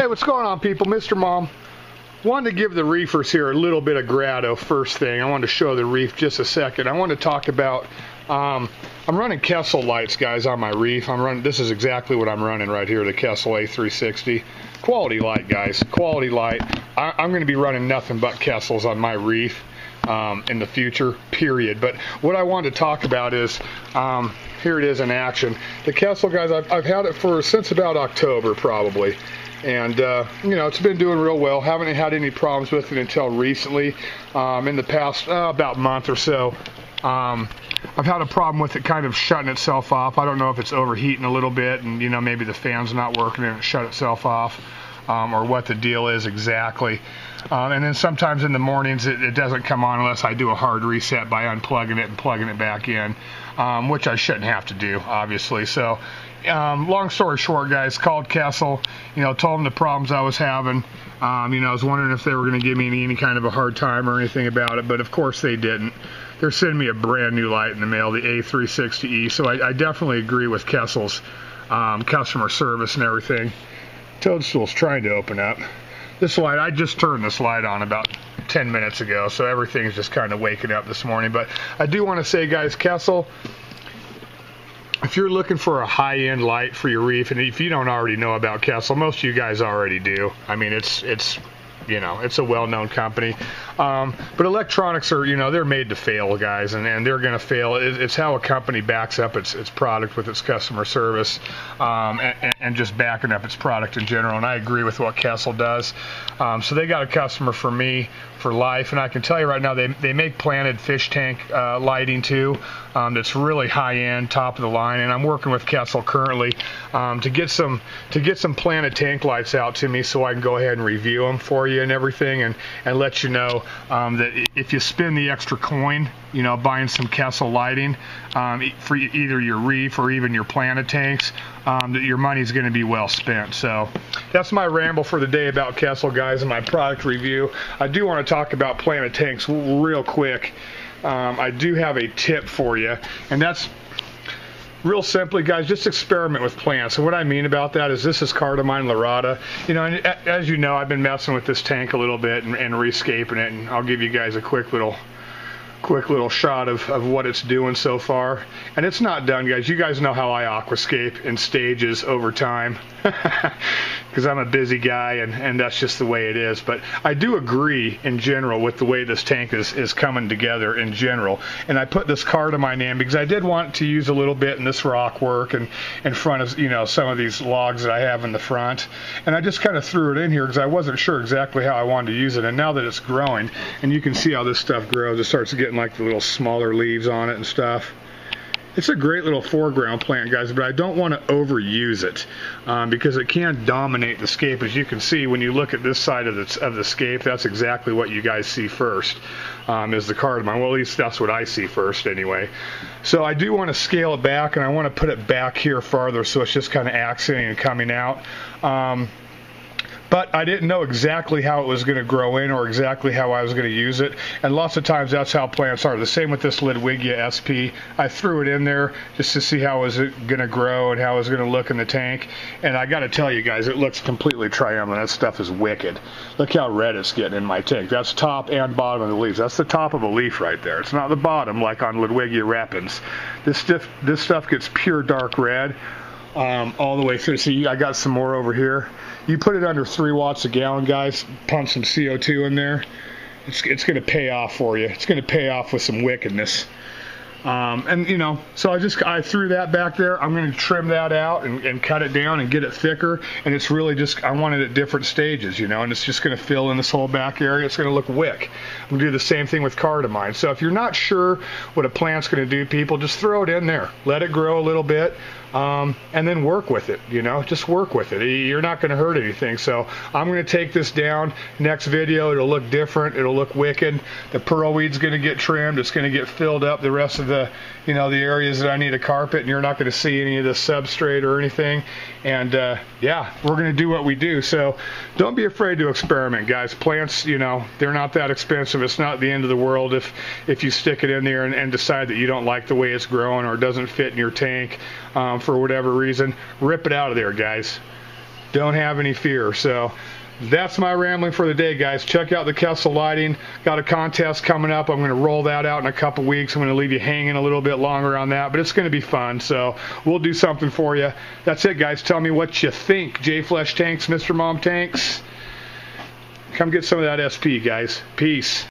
what's going on, people? Mr. Mom. Wanted to give the reefers here a little bit of grado first thing. I wanted to show the reef just a second. I want to talk about, I'm running Kessil lights, guys, on my reef. This is exactly what I'm running right here, the Kessil A360. Quality light, guys, quality light. I'm going to be running nothing but Kessils on my reef in the future, period. But what I wanted to talk about is, here it is in action. The Kessil, guys, I've had it since about October, probably. And, you know, it's been doing real well. Haven't had any problems with it until recently. In the past, about a month or so, I've had a problem with it kind of shutting itself off. I don't know if it's overheating a little bit and, you know, maybe the fan's not working and it shut itself off, or what the deal is exactly. And then sometimes in the mornings it doesn't come on unless I do a hard reset by unplugging it and plugging it back in, which I shouldn't have to do, obviously. So, long story short, guys, called Kessil, you know, told them the problems I was having. You know, I was wondering if they were going to give me any kind of a hard time or anything about it, but of course they didn't. They're sending me a brand new light in the mail, the A360E, so I definitely agree with Kessil's customer service and everything. Toadstool's trying to open up. This light, I just turned this light on about 10 minutes ago, so everything's just kind of waking up this morning. But I do want to say, guys, Kessil, if you're looking for a high-end light for your reef, and if you don't already know about Kessil, most of you guys already do. I mean, it's you know, it's a well-known company. But electronics are, you know, they're made to fail, guys, and they're going to fail. It's how a company backs up its product with its customer service, and just backing up its product in general. And I agree with what Kessil does. So they got a customer for me for life, and I can tell you right now, they make planted fish tank lighting too. That's really high-end, top of the line, and I'm working with Kessil currently to get some planted tank lights out to me so I can go ahead and review them for you and everything, and let you know that if you spend the extra coin, you know, buying some Kessil lighting for either your reef or even your planted tanks, that your money's going to be well spent. So that's my ramble for the day about Kessil, guys, and my product review. I do want to talk about planted tanks real quick. I do have a tip for you, and that's real simply, guys, just experiment with plants. And what I mean about that is, this is Cardamine lyrata. You know, and as you know, I've been messing with this tank a little bit and rescaping it, and I'll give you guys a quick little shot of what it's doing so far. And it's not done, guys. You guys know how I aquascape in stages over time, because I'm a busy guy, and that's just the way it is. But I do agree in general with the way this tank is coming together in general. And I put this Cardamine in because I did want to use a little bit in this rock work and in front of, you know, some of these logs that I have in the front. And I just kind of threw it in here because I wasn't sure exactly how I wanted to use it. And now that it's growing, and you can see how this stuff grows, it starts getting like the little smaller leaves on it and stuff. It's a great little foreground plant, guys, but I don't want to overuse it because it can dominate the scape. As you can see, when you look at this side of the scape, that's exactly what you guys see first, is the cardamom. Well, at least that's what I see first anyway. So I do want to scale it back, and I want to put it back here farther so it's just kind of accenting and coming out. But I didn't know exactly how it was going to grow in or exactly how I was going to use it. And lots of times that's how plants are. The same with this Ludwigia SP. I threw it in there just to see how it was going to grow and how it was going to look in the tank. And I got to tell you guys, it looks completely triumphant. That stuff is wicked. Look how red it's getting in my tank. That's top and bottom of the leaves. That's the top of a leaf right there. It's not the bottom like on Ludwigia repens. This stuff gets pure dark red. All the way through. See, I got some more over here. You put it under 3 watts a gallon, guys, pump some CO2 in there, it's going to pay off for you. It's going to pay off with some wickedness. And, you know, so I threw that back there. I'm going to trim that out and cut it down and get it thicker. And it's really just, I want it at different stages, you know, and it's just going to fill in this whole back area. It's going to look wick. I'm going to do the same thing with cardamine. So if you're not sure what a plant's going to do, people, just throw it in there. Let it grow a little bit. And then work with it, you know, just work with it. You're not going to hurt anything. So I'm going to take this down. Next video, it'll look different. It'll look wicked. The pearlweed's going to get trimmed. It's going to get filled up. The rest of the, you know, the areas that I need a carpet, and you're not going to see any of the substrate or anything. And yeah, we're going to do what we do. So don't be afraid to experiment, guys. Plants, you know, they're not that expensive. It's not the end of the world if you stick it in there and decide that you don't like the way it's growing or it doesn't fit in your tank for whatever reason. Rip it out of there, guys. don't have any fear. So that's my rambling for the day, guys. Check out the Kessil lighting. Got a contest coming up. I'm going to roll that out in a couple weeks. I'm going to leave you hanging a little bit longer on that, but it's going to be fun. So we'll do something for you. That's it, guys. Tell me what you think. J Flesh Tanks, Mr. Mom Tanks. Come get some of that SP, guys. Peace.